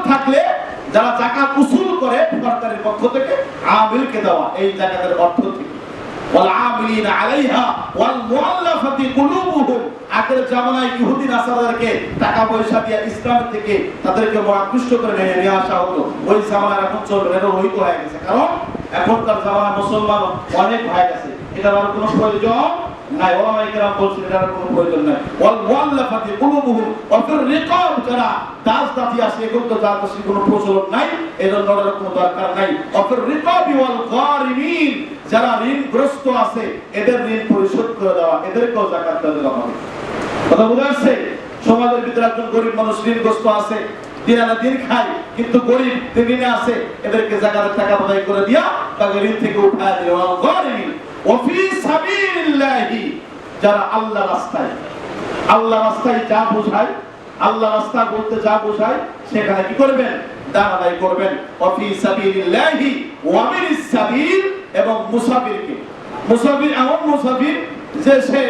থাকলে যারা যাকাত উসুল করে সরকারের পক্ষ থেকে আমিলকে দেওয়া এই যাকাতের অর্থ থেকে ওয়াল আমিলিনা আলাইহা ওয়াল মুআল্লাফাতি কুলুবুহুম আগের জামানায় ইহুদি নাসারাদেরকে টাকা পয়সা দিয়ে ইসলাম থেকে তাদেরকে আকৃষ্ট করে নিয়ে আসা হতো ওই জামানা এখন চলবে না রহিত হয়ে গেছে কারণ এখনকার জামানা মুসলমান অনেক হয়ে গেছে এটার আর কোনো প্রয়োজন নাই ওলামায়ে কেরাম বলছেন এটার কোনো প্রয়োজন নাই ওয়াল মুআল্লাফাতি কুলুবুহুম ওয়া ফির রিকাব যারা দাস দাসী আছে এখন তো দাস দাসীর কোনো প্রচলন নাই এজন্য ওটার কোনো দরকার নাই ওয়া ফির রিকাবি ওয়াল গারিমিন যারা ঋণগ্রস্ত আছে এদের ঋণ পরিশোধ করে দেওয়া এদেরকেও যাকাত দেওয়া হবে কথা বুঝা আসছে সমাজের ভিতরে একজন গরিব মানুষ ঋণগ্রস্ত আছে দিন আনা দিন খায় কিন্তু গরিব ঋণে আছে এদেরকে যাকাতের টাকা আদায় করে দিয়া তাকে ঋণ থেকে উঠায় দেওয়া গারিমিন ওয়া ফি সাবিলিল্লাহি যারা আল্লাহর রাস্তায় যা বোঝায় আল্লাহ রাস্তা বলতে যা বোঝায় সেখানে কি করবেন দান আদায় করবেন ওয়া ফি সাবিলিল্লাহি ওয়া মিনাস সাবিল এবং মুসাফির এমন মুসাফির যে সে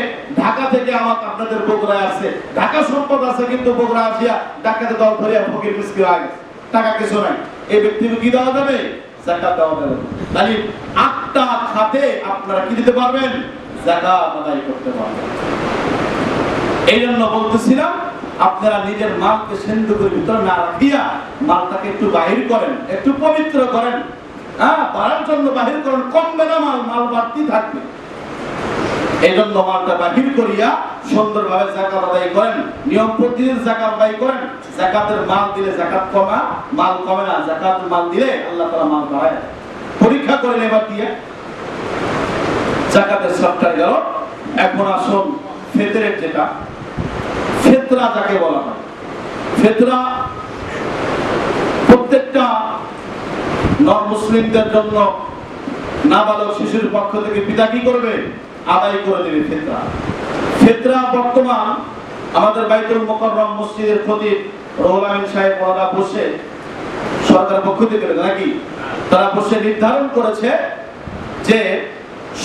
ঢাকা থেকে আপনাদের বগুড়ায় আছে ঢাকা সম্পদ আছে কিন্তু বগুড়া আসিয়া ঢাকাতে দল ধরিয়া ফকির মিসকিন হয়ে গেছে টাকা কিছু নাই এই ব্যক্তিকে কি দেওয়া যাবে যাকাত দেওয়া যাবে তাহলে 8টা খাতে আপনারা কি দিতে পারবেন যাকাত আদায় করতে পারবেন এই জন্য বলতেছিলাম আপনারা নিজের মালকে সিন্ধুকের ভিতরে না রাখিয়া মালটাকে একটু বাহির করেন একটু পবিত্র করেন বাড়ার জন্য বাহির করেন কমবে না মাল বাড়তি থাকবে এই জন্য মালটা বাহির করিয়া সুন্দরভাবে যাকাত আদায় করেন নিয়ম প্রতিদিন যাকাত আদায় করেন যাকাতের মাল দিলে যাকাত মাল কমে না যাকাতের মাল দিলে আল্লাহ তাআলা মাল বাড়ায় পরীক্ষা করেন এবার দিয়ে যাকাতের সবটা গেল এখন আসুন ফিতরের যেটা ফিতরা যাকে বলা হয় ফিতরা প্রত্যেকটা নন মুসলিমদের জন্য নাবালক শিশুর পক্ষ থেকে পিতা কি করবে আদায় করে দেবে ফিতরা বর্তমান আমাদের বাইতুল মুকাররম মসজিদের খতিব রুহুল আমিন সাহেব ওনারা বসে সরকার পক্ষ থেকে নাকি তারা বসে নির্ধারণ করেছে যে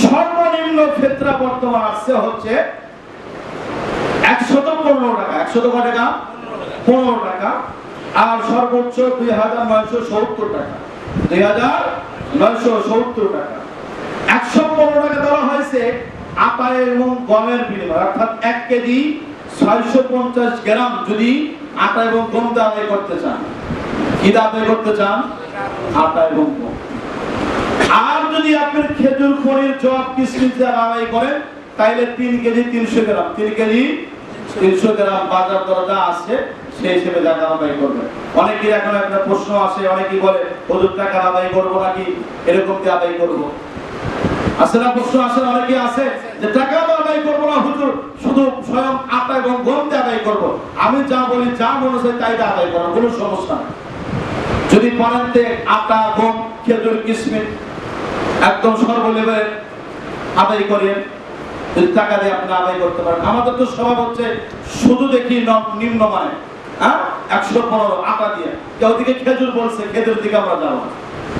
সর্বনিম্ন ফিতরা বর্তমান আসছে হচ্ছে 115 টাকা 100 টাকা 15 টাকা আর সর্বোচ্চ 2970 টাকা 2970 টাকা 115 টাকা দেওয়া হয়েছে আটা এবং গমের বিনিময়ে অর্থাৎ 1 কেজি 650 গ্রাম যদি আটা এবং গম আদায় করতে চান কি আদায় করতে চান আটা এবং গম আর যদি আপনি খেজুর পনির জব কিশমিশ আদায় করেন তাইলে 3 কেজি 300 গ্রাম 3 কেজি 300 গ্রাম বাজার দরজা আছে সেই হিসেবে যাকাত আদায় করবেন অনেকের এখন একটা প্রশ্ন আসে অনেকেই বলে হুজুর টাকা আদায় করব নাকি এরকম কি আদায় করব আছে না প্রশ্ন আসে অনেকেই আছে যে টাকা আদায় করব না হুজুর শুধু স্বয়ং আটা এবং গম দিয়ে আদায় করব আমি যা বলি যা মনে হয় তাই আদায় করব কোনো সমস্যা নেই যদি পারেনতে আটা গম খেজুর কিশমিশ একদম সর্বলেভেলে আদায় করেন যদি টাকা দিয়ে আপনি আদায় করতে পারেন আমাদের তো স্বভাব হচ্ছে শুধু দেখি নিম্নমানের 115 আটা দিয়ে ওদিকে খেজুর বলছে খেজুর দিকে আমরা যাবো না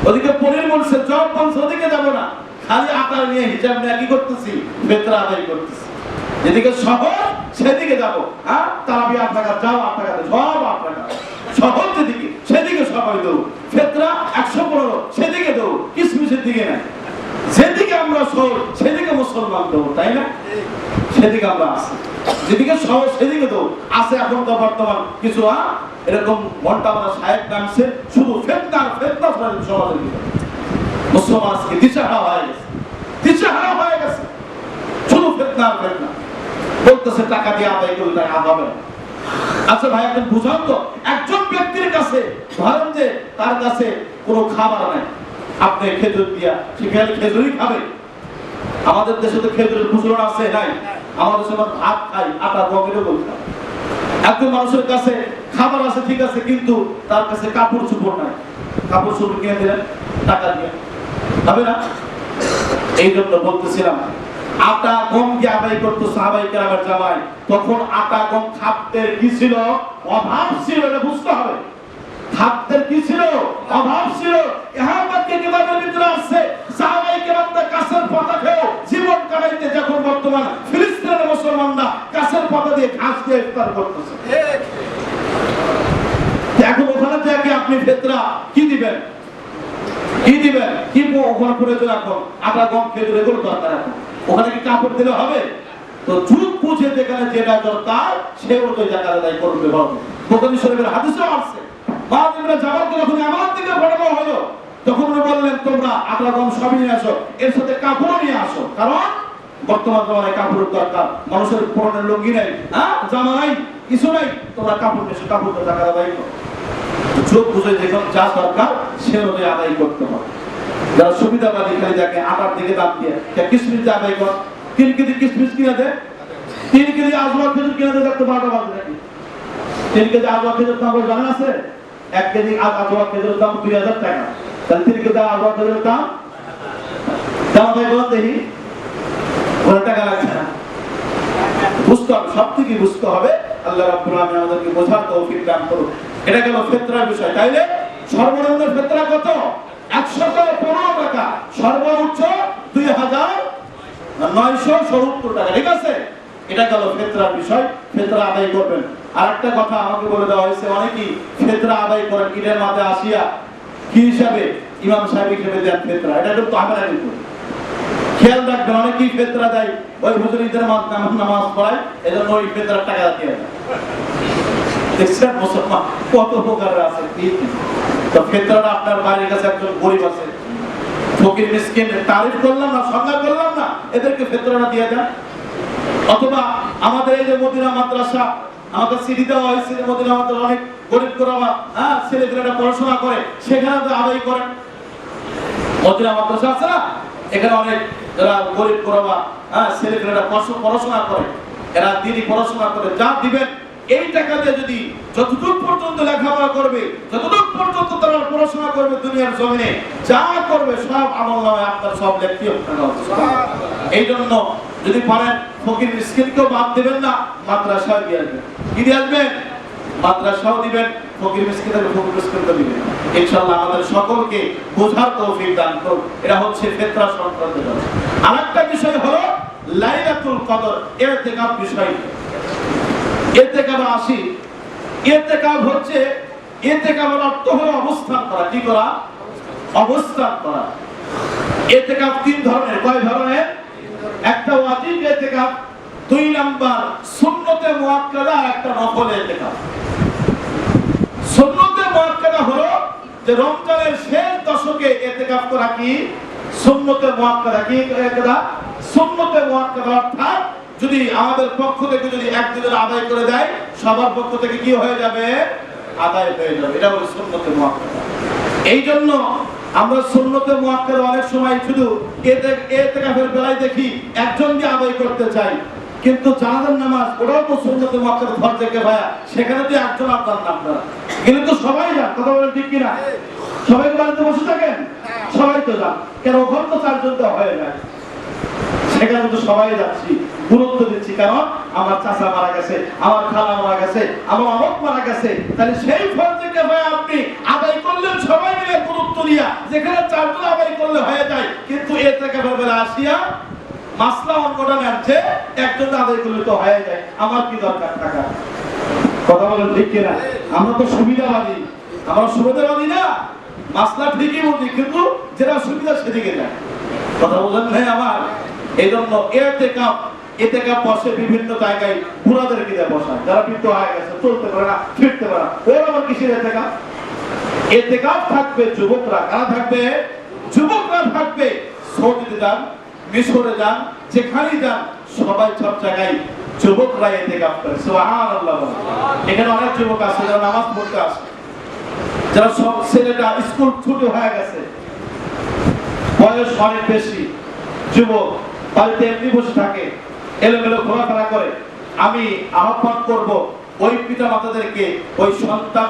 ওদিকে পনির বলছে জব বলছে ওদিকে যাবো না খালি আটা নিয়ে হিসাব নিয়ে কি করতেছি ফিতরা আদায় করতেছি যেদিকে শহর সেদিকে যাবো তারাবি 8 টাকা যাও 8 টাকা সব 8 টাকা শহর যেদিকে সেদিকে সবাই দেবো ফিতরা 115 সেদিকে দেবো কিশমিশের দিকে না যেদিকে আমরা শহর সেদিকে মুসলমান দেবো তাই না সেদিকে আমরা আসি যেদিকে শহর সেদিকে দেবো আছে এখন তো বর্তমান কিছু এরকম ঘন্টা মারা সাহেব নামছে শুধু ফিতনা সমাজের ভিতরে মুসলমান আজকে দিশাহারা হয়ে গেছে শুধু ফিতনা বলতেছে টাকা দিয়ে আদায় করলে তাই হবে না আচ্ছা ভাই এখন বুঝান তো একজন ব্যক্তির কাছে ধরেন যে তার কাছে কোনো খাবার নাই আপনি খেজুর দিয়া সেখানে খেজুরই খাবে আমাদের দেশে তো খেজুরের প্রচলন আছে নাই আমাদের দেশে ভাত খাই আটা গমেরও বল খাই একজন মানুষের কাছে খাবার আছে ঠিক আছে কিন্তু তার কাছে কাপড় চোপড় নাই কাপড় চোপড় কিনে দিলেন টাকা দিয়ে হবে না এই জন্য বলতেছিলাম আটা গম দিয়ে আদায় করতো সাহাবায়ে কেরামের জামায় তখন আটা গম খাদ্যের কি ছিল অভাব ছিল এটা বুঝতে হবে খাদ্যের কি ছিল অভাব ছিল ইহামতকে কিতাবের ভিতরে আছে সাহাবায়ে কেরামরা কাছের পাতা খেয়ে জীবন কাটাইতে যখন বর্তমান ফিলিস্তিনের মুসলমানরা কাছের পাতা দিয়ে ঘাস দিয়ে ইফতার করতেছে এখন ওখানে থেকে কি দিবেন, কি ওখানে প্রয়োজন এখন, আটা গম খেজুর এগুলো দরকার এখন, ওখানে কি কাপড় দিলে হবে? তো যুগ বুঝে যেখানে যেটা দরকার সে মতো জাকাত আদায় করবে। বুখারী শরীফের হাদিসে আছে, মুআয ইবনে জাবালকে যখন আমার দিকে পাঠানো হলো তখন উনি বললেন তোমরা আটা গম সবই নিয়ে আসো, এর সাথে কাপড়ও নিয়ে আসো, কারণ বর্তমান জমানায় কাপড়ের দরকার, মানুষের পরনের লুঙ্গি নাই, জামা নাই, কিছু নাই, তোমরা কাপড় নিয়ে এসো, কাপড় তো জাকাত আদায় করো। যুগ বুঝে যখন যা দরকার সে অনুযায়ী আদায় করতে হবে। যারা সুবিধাবাদী খালি দেখে আটার দিকে দাম দিয়ে কিসমিস আদায় কর, 3 কেজি কিসমিস কিনে দে, 3 কেজি আজওয়া খেজুর কিনে দে, দেখতে 12টা বাজে নাকি? 3 কেজি আজওয়া খেজুর দাম জানা আছে? 1 কেজি আজওয়া খেজুর দাম 2000 টাকা, তাহলে 3 কেজি আজওয়া খেজুর দাম ভাই বল দেখি, কত টাকা লাগছে না? বুঝতে হবে, সব থেকে বুঝতে হবে। আল্লাহ রাব্বুল আলামিন আমাদেরকে বোঝার তৌফিক দান করুন। এটা গেল ফিতরার বিষয়। তাইলে সর্বনিম্ন ফিতরা কত? 115 টাকা, সর্বোচ্চ 2970 টাকা, ঠিক আছে? এটা গেল ফিতরার বিষয়, ফিতরা আদায় করবেন। আরেকটা কথা আমাকে বলে দেওয়া হয়েছে, অনেকেই ফিতরা আদায় করেন ঈদের মাঝে আসিয়া কি হিসাবে, ইমাম সাহেব হিসেবে দেন ফিতরা, এটা কিন্তু আমরা কিন্তু খেয়াল রাখবেন। অনেকেই ফিতরা দেয় ওই হুজুর ঈদের নামাজ পড়ায়, এজন্য ওই ফিতরার টাকা দিয়ে দেয়। দেখছেন মুসলমান কত প্রকার আছে। তো ফিতরাটা আপনার বাড়ির কাছে একজন গরিব আছে, ফকির মিসকিন, তারিফ করলাম না, সংজ্ঞা করলাম না, এদেরকে ফিতরাটা দিয়ে দেন। অথবা আমাদের এই যে মদিনা মাদ্রাসা, আমাদের সিডি দেওয়া হয়েছে, মদিনা মাদ্রাসা অনেক গরিব গোরাবা ছেলেপেলেরা পড়াশোনা করে, সেখানে তো আদায় করেন। মদিনা মাদ্রাসা আছে না, এখানে অনেক যারা গরিব গোরাবা ছেলেপেলেরা পড়াশোনা করে, এরা দিনই পড়াশোনা করে, যা দিবেন এই টাকা দিয়ে যদি যতটুকু পর্যন্ত লেখাপড়া করবে, যতটুকু পর্যন্ত তারা পড়াশোনা করবে দুনিয়ার জমিনে, যা করবে সব আমলনামায় আপনার সব লেখতে হবে। এই জন্য যদি পারেন ফকির মিসকিনকেও বাদ দেবেন না, মাদ্রাসাও দিয়ে আসবেন। কি দিয়ে আসবেন? মাদ্রাসাও দিবেন, ফকির মিসকিনকে দিবেন। ইনশাআল্লাহ আমাদের সকলকে বোঝার তৌফিক দান করুন। এটা হচ্ছে ফিতরা সংক্রান্ত বিষয়। আরেকটা বিষয় হলো লাইলাতুল কদর, ইতিকাফ বিষয়। ইতিকাফে আসি, ইতিকাফ হচ্ছে, ইতিকাফের অর্থ হলো অবস্থান করা। কি করা? অবস্থান করা। ইতিকাফ 3 ধরনের। কয় ধরনের? একটা ওয়াজিব ইতিকাফ, 2 নাম্বার সুন্নতে মুআক্কাদা, আর একটা নফল ইতিকাফ। সুন্নতে মুআক্কাদা হলো যে রমজানের শেষ দশকে ইতিকাফ করা। কি সুন্নতে মুআক্কাদা? কি ইতিকাফ? সুন্নতে মুআক্কাদা অর্থাৎ যদি আমাদের পক্ষ থেকে যদি একদিনের আদায় করে দেয়, সবার পক্ষ থেকে কি হয়ে যাবে? আদায় হয়ে যাবে। এটা হলো সুন্নতে মুআক্কাদা। এই জন্য আমরা সুন্নতে মুআক্কাদা অনেক সময় শুধু ইতিকাফের বেলায় দেখি একজন দিয়ে আদায় করতে চাই, কিন্তু জানাজার নামাজ ওটাও তো সুন্নতে মুআক্কাদা ফরজে কিফায়া, সেখানে তো একজন আপনার নাম না, কিন্তু তো সবাই যান। কথা বলেন ঠিক কিনা? সবাই বাড়িতে বসে থাকেন, সবাই তো যান, কেন ওখানে তো 4 জন দেওয়া হয়ে যায়, সেখানে তো সবাই যাচ্ছি, গুরুত্ব দিচ্ছি। কারণ আমার চাচা মারা গেছে, আমার খালা মারা গেছে, আমার অমুক মারা গেছে, তাহলে সেই ফরজে কিফায়া আপনি আদায় করলেন সবাই মিলে গুরুত্ব দিয়া, যেখানে 4 জন আদায় করলে হয়ে যায়। কিন্তু ইতিকাফের বেলা আসিয়া মাসলা অন্যটা নেছে, একজন আদায় করলে তো হয়ে যায়, আমার কি দরকার টাকা? কথা বলেন ঠিক কিনা? আমরা তো সুবিধাবাদী, আমরা সুবিধাবাদী না, মাসলা ঠিকই বুঝি, কিন্তু যেটা সুবিধা সেদিকে যায়। কথা বলেন নাই আমার? এই জন্য ইতিকাফ বসে বিভিন্ন জায়গায়, বুড়াদেরকে দিয়ে বসায়, যারা বৃদ্ধ হয়ে গেছে, চলতে পারে না, ফিরতে পারে না, ওরা আবার কিসের ইতিকাফ? ইতিকাফ থাকবে যুবকরা। কারা থাকবে? যুবকরা থাকবে। সৌদিতে যান, মিশরে যান, যেখানেই যান, সবাই সব জায়গায় যুবকরা ইতিকাফ করে। সুবহানাল্লাহ। এখানে অনেক যুবক আছে যারা নামাজ পড়তে আসে, যারা সব ছেলেটা স্কুল ছুটি হয়ে গেছে, বয়স অনেক বেশি, যুবক বাড়িতে এমনি বসে থাকে, এলোমেলো ঘোরাফেরা করে। আমি আহ্বান করব ওই পিতা মাতাদেরকে, ওই সন্তান